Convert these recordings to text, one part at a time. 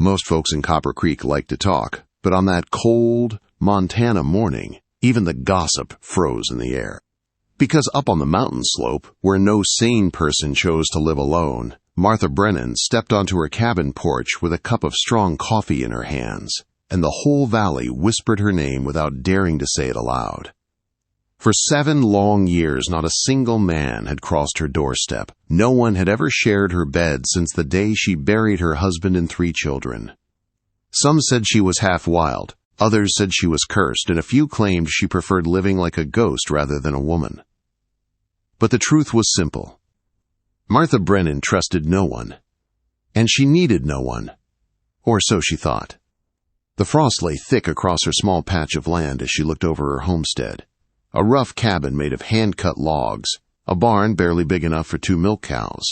Most folks in Copper Creek like to talk, but on that cold Montana morning, even the gossip froze in the air. Because up on the mountain slope, where no sane person chose to live alone, Martha Brennan stepped onto her cabin porch with a cup of strong coffee in her hands, and the whole valley whispered her name without daring to say it aloud. For 7 long years, not a single man had crossed her doorstep. No one had ever shared her bed since the day she buried her husband and 3 children. Some said she was half wild, others said she was cursed, and a few claimed she preferred living like a ghost rather than a woman. But the truth was simple. Martha Brennan trusted no one, and she needed no one, or so she thought. The frost lay thick across her small patch of land as she looked over her homestead. A rough cabin made of hand-cut logs, a barn barely big enough for 2 milk cows,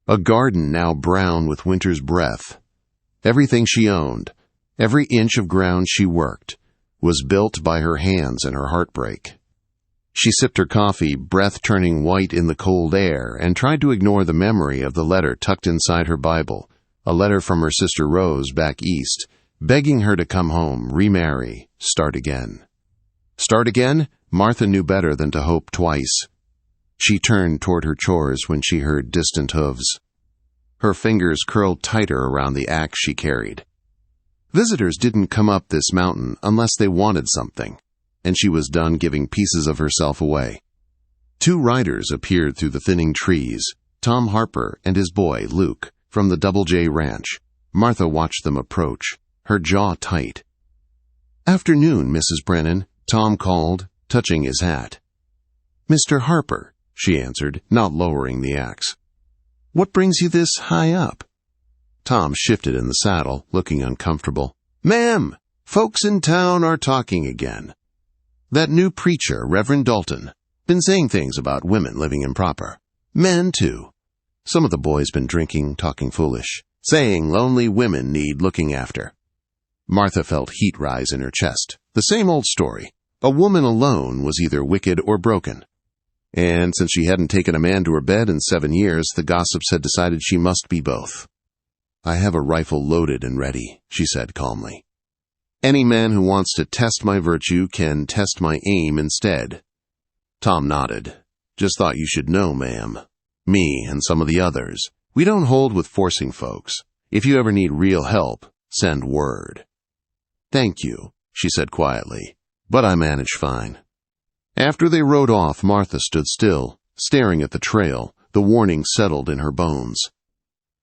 a garden now brown with winter's breath. Everything she owned, every inch of ground she worked, was built by her hands and her heartbreak. She sipped her coffee, breath turning white in the cold air, and tried to ignore the memory of the letter tucked inside her Bible, a letter from her sister Rose back east, begging her to come home, remarry, start again. Start again? Martha knew better than to hope twice. She turned toward her chores when she heard distant hooves. Her fingers curled tighter around the axe she carried. Visitors didn't come up this mountain unless they wanted something, and she was done giving pieces of herself away. 2 riders appeared through the thinning trees, Tom Harper and his boy, Luke, from the Double J Ranch. Martha watched them approach, her jaw tight. "Afternoon, Mrs. Brennan," Tom called, touching his hat. "Mr. Harper," she answered, not lowering the axe. "What brings you this high up?" Tom shifted in the saddle, looking uncomfortable. "Ma'am, folks in town are talking again. That new preacher, Reverend Dalton, been saying things about women living improper. Men, too. Some of the boys been drinking, talking foolish, saying lonely women need looking after." Martha felt heat rise in her chest. The same old story. A woman alone was either wicked or broken. And since she hadn't taken a man to her bed in 7 years, the gossips had decided she must be both. "I have a rifle loaded and ready," she said calmly. "Any man who wants to test my virtue can test my aim instead." Tom nodded. "Just thought you should know, ma'am. Me and some of the others, we don't hold with forcing folks. If you ever need real help, send word." "Thank you," she said quietly, "but I manage fine." After they rode off, Martha stood still, staring at the trail, the warning settled in her bones.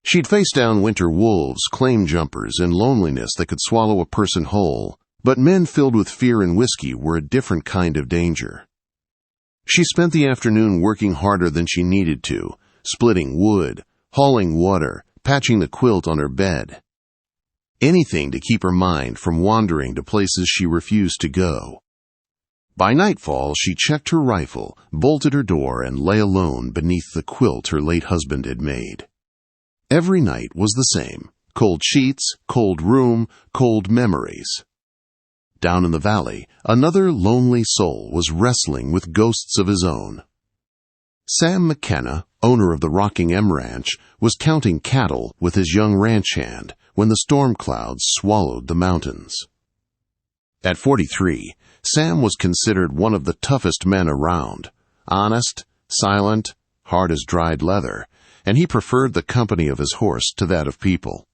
She'd faced down winter wolves, claim jumpers, and loneliness that could swallow a person whole, but men filled with fear and whiskey were a different kind of danger. She spent the afternoon working harder than she needed to, splitting wood, hauling water, patching the quilt on her bed. Anything to keep her mind from wandering to places she refused to go. By nightfall, she checked her rifle, bolted her door, and lay alone beneath the quilt her late husband had made. Every night was the same. Cold sheets, cold room, cold memories. Down in the valley, another lonely soul was wrestling with ghosts of his own. Sam McKenna, owner of the Rocking M Ranch, was counting cattle with his young ranch hand when the storm clouds swallowed the mountains. At 43, Sam was considered one of the toughest men around, honest, silent, hard as dried leather, and he preferred the company of his horse to that of people.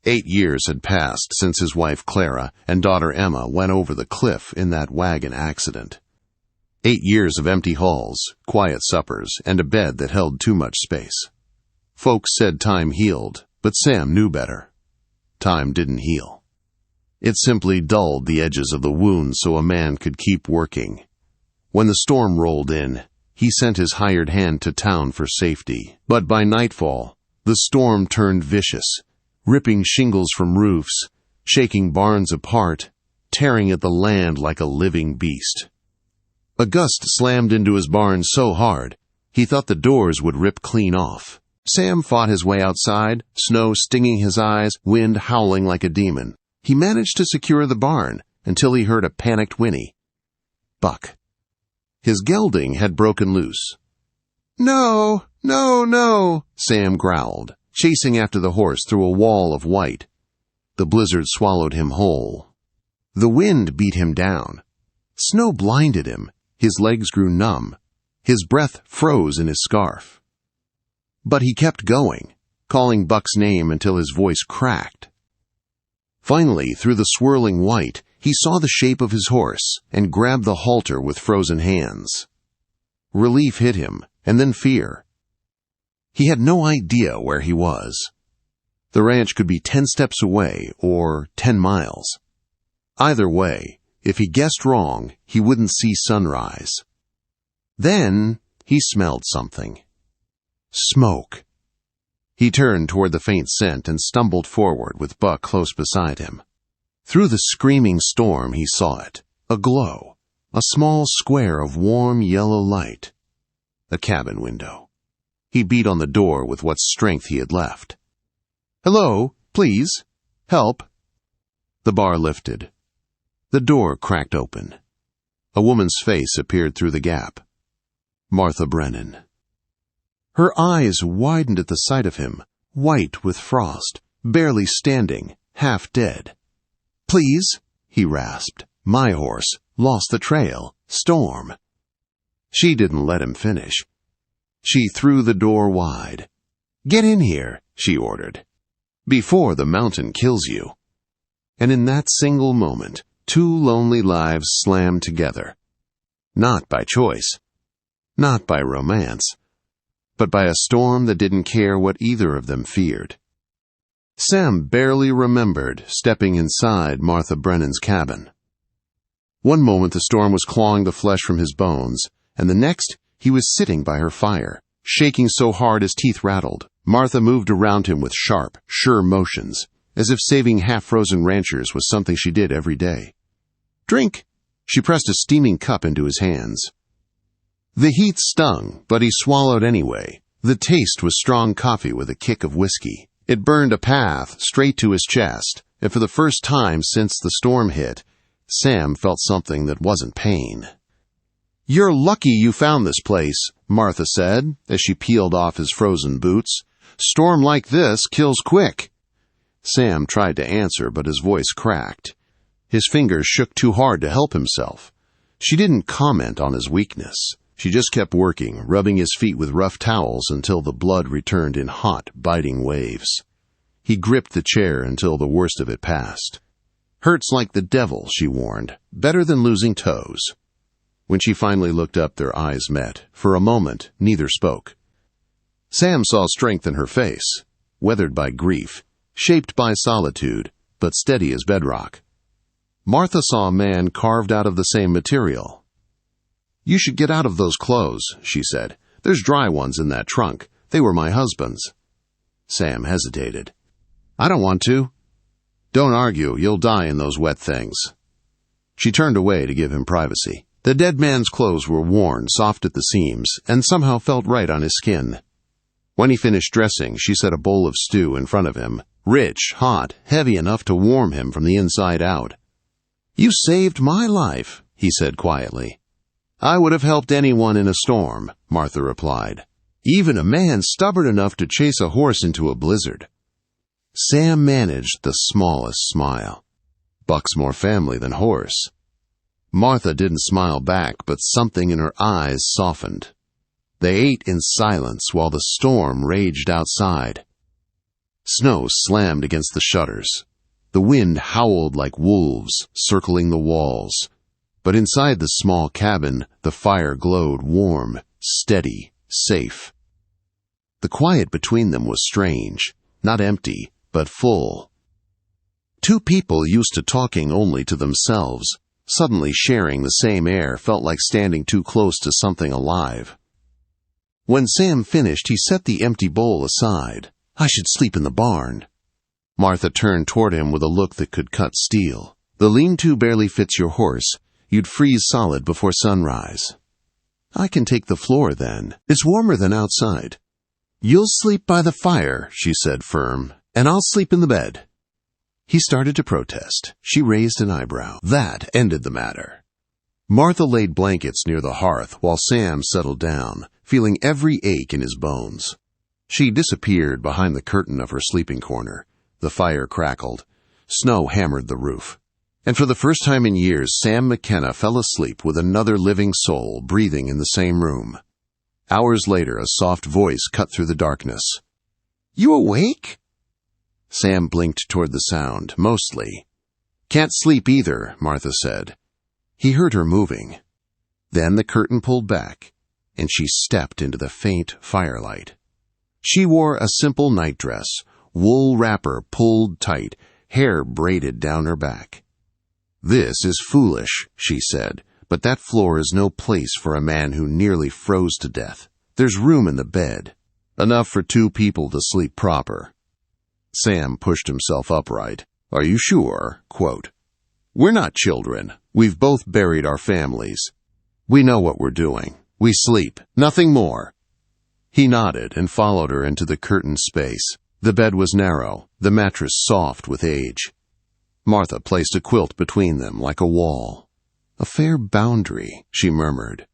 8 years had passed since his wife Clara and daughter Emma went over the cliff in that wagon accident. 8 years of empty halls, quiet suppers, and a bed that held too much space. Folks said time healed, but Sam knew better. Time didn't heal. It simply dulled the edges of the wound so a man could keep working. When the storm rolled in, he sent his hired hand to town for safety. But by nightfall, the storm turned vicious, ripping shingles from roofs, shaking barns apart, tearing at the land like a living beast. A gust slammed into his barn so hard, he thought the doors would rip clean off. Sam fought his way outside, snow stinging his eyes, wind howling like a demon. He managed to secure the barn until he heard a panicked whinny. Buck. His gelding had broken loose. "No, no, no," Sam growled, chasing after the horse through a wall of white. The blizzard swallowed him whole. The wind beat him down. Snow blinded him. His legs grew numb. His breath froze in his scarf. But he kept going, calling Buck's name until his voice cracked. Finally, through the swirling white, he saw the shape of his horse and grabbed the halter with frozen hands. Relief hit him, and then fear. He had no idea where he was. The ranch could be 10 steps away or 10 miles. Either way, if he guessed wrong, he wouldn't see sunrise. Then he smelled something. Smoke. He turned toward the faint scent and stumbled forward with Buck close beside him. Through the screaming storm he saw it, a glow, a small square of warm yellow light. A cabin window. He beat on the door with what strength he had left. "Hello, please. Help." The bar lifted. The door cracked open. A woman's face appeared through the gap. Martha Brennan. Her eyes widened at the sight of him, white with frost, barely standing, half dead. "Please," he rasped. "My horse. Lost the trail. Storm." She didn't let him finish. She threw the door wide. "Get in here," she ordered, "before the mountain kills you." And in that single moment, 2 lonely lives slammed together. Not by choice. Not by romance. But by a storm that didn't care what either of them feared. Sam barely remembered stepping inside Martha Brennan's cabin. One moment the storm was clawing the flesh from his bones, and the next he was sitting by her fire, shaking so hard his teeth rattled. Martha moved around him with sharp, sure motions, as if saving half-frozen ranchers was something she did every day. "Drink!" She pressed a steaming cup into his hands. The heat stung, but he swallowed anyway. The taste was strong coffee with a kick of whiskey. It burned a path straight to his chest, and for the first time since the storm hit, Sam felt something that wasn't pain. "You're lucky you found this place," Martha said, as she peeled off his frozen boots. "Storm like this kills quick." Sam tried to answer, but his voice cracked. His fingers shook too hard to help himself. She didn't comment on his weakness. She just kept working, rubbing his feet with rough towels until the blood returned in hot, biting waves. He gripped the chair until the worst of it passed. "Hurts like the devil," she warned. "Better than losing toes." When she finally looked up, their eyes met. For a moment, neither spoke. Sam saw strength in her face, weathered by grief, shaped by solitude, but steady as bedrock. Martha saw a man carved out of the same material. "You should get out of those clothes," she said. "There's dry ones in that trunk. They were my husband's." Sam hesitated. "I don't want to." "Don't argue. You'll die in those wet things." She turned away to give him privacy. The dead man's clothes were worn, soft at the seams, and somehow felt right on his skin. When he finished dressing, she set a bowl of stew in front of him, rich, hot, heavy enough to warm him from the inside out. "You saved my life," he said quietly. "I would have helped anyone in a storm," Martha replied. "Even a man stubborn enough to chase a horse into a blizzard." Sam managed the smallest smile. Buck's more family than horse. Martha didn't smile back, but something in her eyes softened. They ate in silence while the storm raged outside. Snow slammed against the shutters. The wind howled like wolves, circling the walls. But inside the small cabin, the fire glowed warm, steady, safe. The quiet between them was strange, not empty, but full. 2 people used to talking only to themselves. Suddenly sharing the same air felt like standing too close to something alive. When Sam finished, he set the empty bowl aside. "I should sleep in the barn." Martha turned toward him with a look that could cut steel. "The lean-to barely fits your horse. You'd freeze solid before sunrise." "I can take the floor then. It's warmer than outside." "You'll sleep by the fire," she said firm, "and I'll sleep in the bed." He started to protest. She raised an eyebrow. That ended the matter. Martha laid blankets near the hearth while Sam settled down, feeling every ache in his bones. She disappeared behind the curtain of her sleeping corner. The fire crackled. Snow hammered the roof. And for the first time in years, Sam McKenna fell asleep with another living soul breathing in the same room. Hours later, a soft voice cut through the darkness. "You awake?" Sam blinked toward the sound, mostly. "Can't sleep either," Martha said. He heard her moving. Then the curtain pulled back, and she stepped into the faint firelight. She wore a simple nightdress, wool wrapper pulled tight, hair braided down her back. "This is foolish," she said, "but that floor is no place for a man who nearly froze to death. There's room in the bed. Enough for 2 people to sleep proper." Sam pushed himself upright. "Are you sure?" Quote, "We're not children. We've both buried our families. We know what we're doing. We sleep. Nothing more." He nodded and followed her into the curtained space. The bed was narrow, the mattress soft with age. Martha placed a quilt between them like a wall. "A fair boundary," she murmured.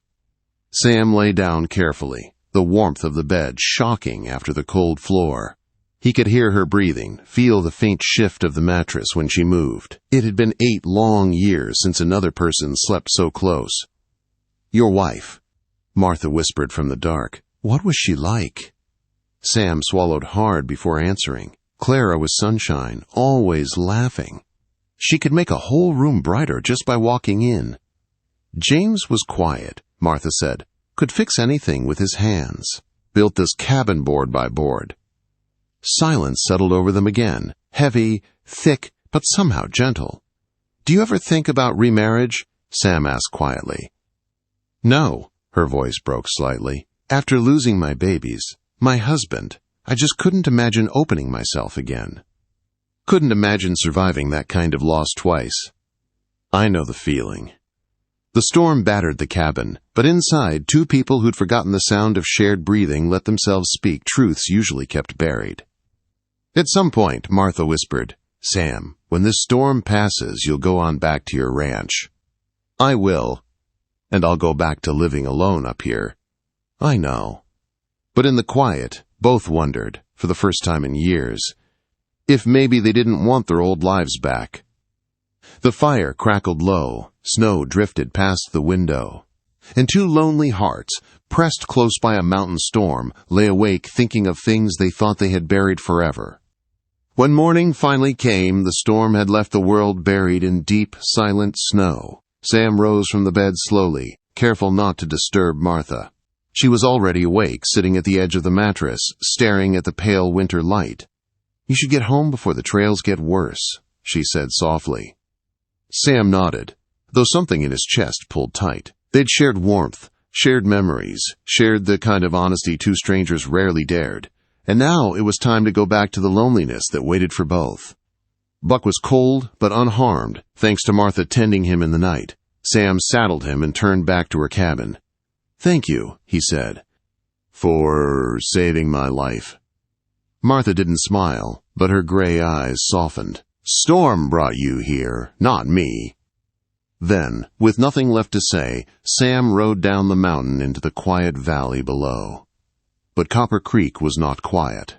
Sam lay down carefully, the warmth of the bed shocking after the cold floor. He could hear her breathing, feel the faint shift of the mattress when she moved. It had been 8 long years since another person slept so close. "Your wife," Martha whispered from the dark. "What was she like?" Sam swallowed hard before answering. Clara was sunshine, always laughing. She could make a whole room brighter just by walking in. "James was quiet," Martha said. "Could fix anything with his hands. Built this cabin board by board." Silence settled over them again, heavy, thick, but somehow gentle. "Do you ever think about remarriage?" Sam asked quietly. "No," her voice broke slightly. "After losing my babies, my husband, I just couldn't imagine opening myself again. Couldn't imagine surviving that kind of loss twice." "I know the feeling." The storm battered the cabin, but inside, 2 people who'd forgotten the sound of shared breathing let themselves speak truths usually kept buried. At some point, Martha whispered, "Sam, when this storm passes, you'll go on back to your ranch." "I will. And I'll go back to living alone up here." "I know." But in the quiet, both wondered, for the first time in years, if maybe they didn't want their old lives back. The fire crackled low, snow drifted past the window, and 2 lonely hearts, pressed close by a mountain storm, lay awake thinking of things they thought they had buried forever. When morning finally came, the storm had left the world buried in deep, silent snow. Sam rose from the bed slowly, careful not to disturb Martha. She was already awake, sitting at the edge of the mattress, staring at the pale winter light. "You should get home before the trails get worse," she said softly. Sam nodded, though something in his chest pulled tight. They'd shared warmth, shared memories, shared the kind of honesty 2 strangers rarely dared. And now it was time to go back to the loneliness that waited for both. Buck was cold but unharmed, thanks to Martha tending him in the night. Sam saddled him and turned back to her cabin. "Thank you," he said, "for saving my life." Martha didn't smile, but her gray eyes softened. "Storm brought you here, not me." Then, with nothing left to say, Sam rode down the mountain into the quiet valley below. But Copper Creek was not quiet.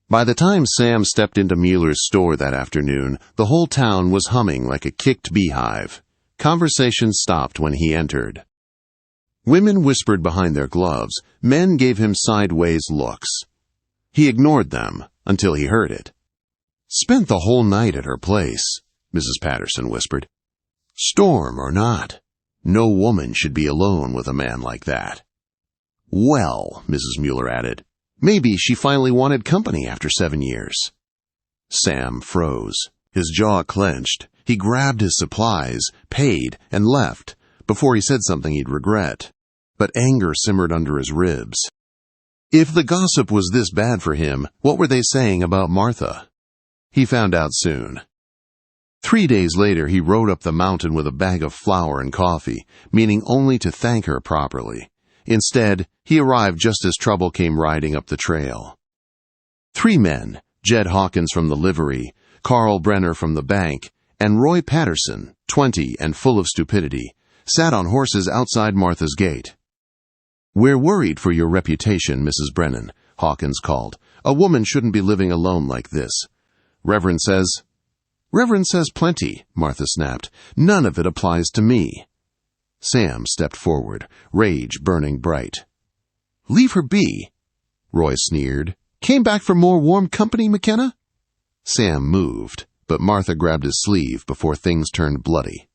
By the time Sam stepped into Mueller's store that afternoon, the whole town was humming like a kicked beehive. Conversation stopped when he entered. Women whispered behind their gloves, men gave him sideways looks. He ignored them until he heard it. "Spent the whole night at her place," Mrs. Patterson whispered. "Storm or not, no woman should be alone with a man like that." "Well," Mrs. Mueller added, "maybe she finally wanted company after 7 years." Sam froze. His jaw clenched. He grabbed his supplies, paid, and left, before he said something he'd regret. But anger simmered under his ribs. If the gossip was this bad for him, what were they saying about Martha? He found out soon. 3 days later, he rode up the mountain with a bag of flour and coffee, meaning only to thank her properly. Instead, he arrived just as trouble came riding up the trail. 3 men, Jed Hawkins from the livery, Carl Brenner from the bank, and Roy Patterson, 20 and full of stupidity, sat on horses outside Martha's gate. "We're worried for your reputation, Mrs. Brennan. Hawkins called. "A woman shouldn't be living alone like this." Reverend says plenty, Martha snapped. "None of it applies to me." Sam stepped forward, rage burning bright. "Leave her be," Roy sneered. "Came back for more warm company, McKenna?" Sam moved, but Martha grabbed his sleeve before things turned bloody.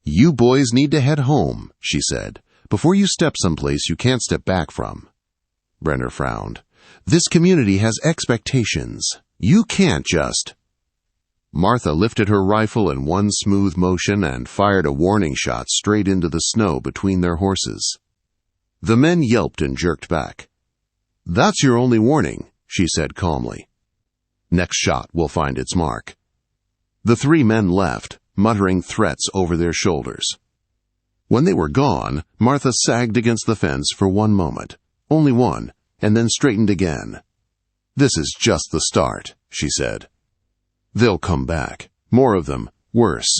"You boys need to head home," she said, "before you step someplace you can't step back from." Brenner frowned. "This community has expectations. You can't just—" Martha lifted her rifle in one smooth motion and fired a warning shot straight into the snow between their horses. The men yelped and jerked back. "That's your only warning," she said calmly. "Next shot will find its mark." The three men left, muttering threats over their shoulders. When they were gone, Martha sagged against the fence for one moment, only one, and then straightened again. "This is just the start," she said. "They'll come back. More of them. Worse."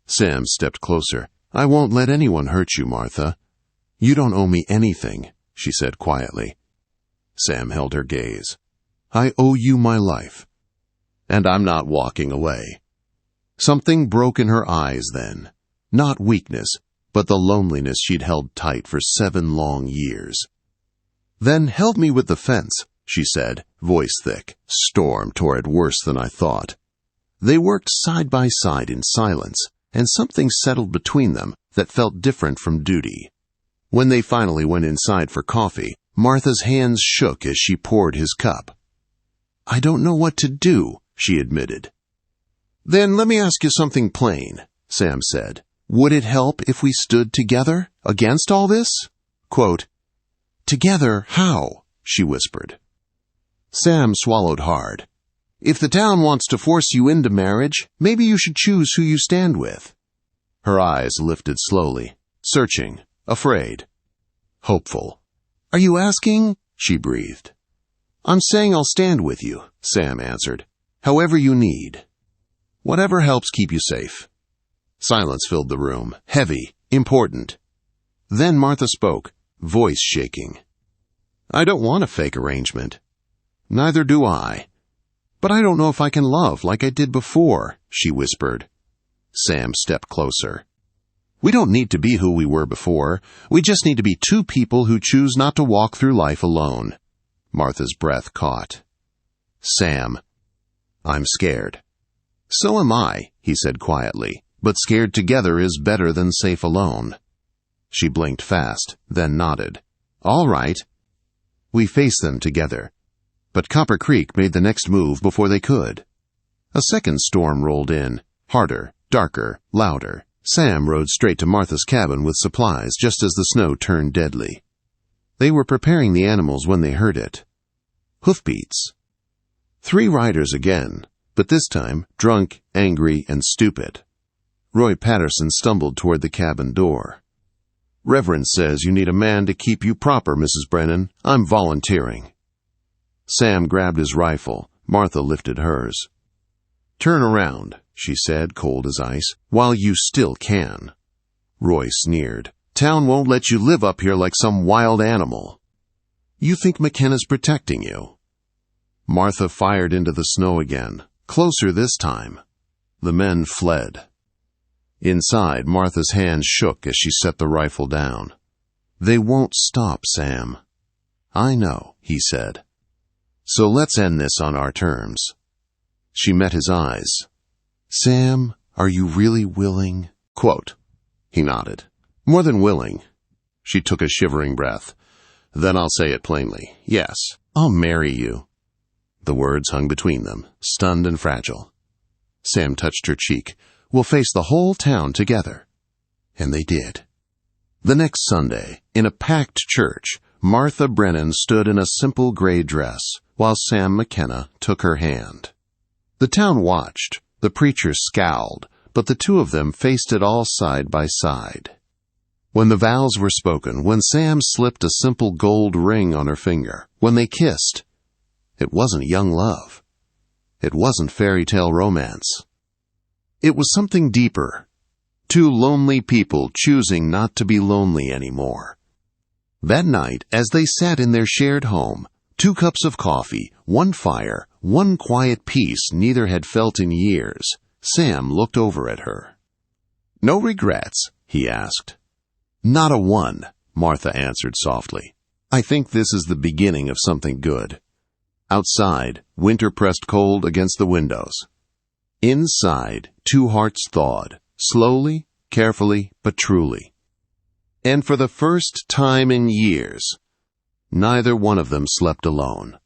Sam stepped closer. "I won't let anyone hurt you, Martha." "You don't owe me anything," she said quietly. Sam held her gaze. "I owe you my life. And I'm not walking away." Something broke in her eyes then. Not weakness, but the loneliness she'd held tight for 7 long years. "Then help me with the fence," she said, voice thick. "Storm tore it worse than I thought." They worked side by side in silence, and something settled between them that felt different from duty. When they finally went inside for coffee, Martha's hands shook as she poured his cup. "I don't know what to do," she admitted. "Then let me ask you something plain," Sam said. "Would it help if we stood together against all this?" Quote, "Together how?" she whispered. Sam swallowed hard. "If the town wants to force you into marriage, maybe you should choose who you stand with." Her eyes lifted slowly, searching, afraid, hopeful. "Are you asking?" she breathed. "I'm saying I'll stand with you," Sam answered. "However you need. Whatever helps keep you safe." Silence filled the room, heavy, important. Then Martha spoke, voice shaking. "I don't want a fake arrangement." "Neither do I. But I don't know if I can love like I did before," she whispered. Sam stepped closer. "We don't need to be who we were before. We just need to be 2 people who choose not to walk through life alone." Martha's breath caught. "Sam, I'm scared." "So am I," he said quietly, "but scared together is better than safe alone." She blinked fast, then nodded. "All right." We faced them together. But Copper Creek made the next move before they could. A second storm rolled in, harder, darker, louder. Sam rode straight to Martha's cabin with supplies just as the snow turned deadly. They were preparing the animals when they heard it. Hoofbeats. 3 riders again, but this time drunk, angry, and stupid. Roy Patterson stumbled toward the cabin door. "Reverend says you need a man to keep you proper, Mrs. Brennan. I'm volunteering." Sam grabbed his rifle. Martha lifted hers. "Turn around," she said, cold as ice, "while you still can." Roy sneered. "Town won't let you live up here like some wild animal." "You think McKenna's protecting you?" Martha fired into the snow again, closer this time. The men fled. Inside, Martha's hands shook as she set the rifle down. "They won't stop, Sam." "I know," he said. "So let's end this on our terms." She met his eyes. "Sam, are you really willing?" Quote. He nodded. "More than willing." She took a shivering breath. "Then I'll say it plainly. Yes, I'll marry you." The words hung between them, stunned and fragile. Sam touched her cheek. "We'll face the whole town together." And they did. The next Sunday, in a packed church, Martha Brennan stood in a simple gray dress, while Sam McKenna took her hand. The town watched. The preacher scowled, but the 2 of them faced it all side by side. When the vows were spoken, when Sam slipped a simple gold ring on her finger, when they kissed, it wasn't young love. It wasn't fairy tale romance. It was something deeper. 2 lonely people choosing not to be lonely anymore. That night, as they sat in their shared home, 2 cups of coffee, 1 fire, 1 quiet peace neither had felt in years. Sam looked over at her. "No regrets?" he asked. "Not a one," Martha answered softly. "I think this is the beginning of something good." Outside, winter pressed cold against the windows. Inside, 2 hearts thawed, slowly, carefully, but truly. And for the first time in years, neither one of them slept alone.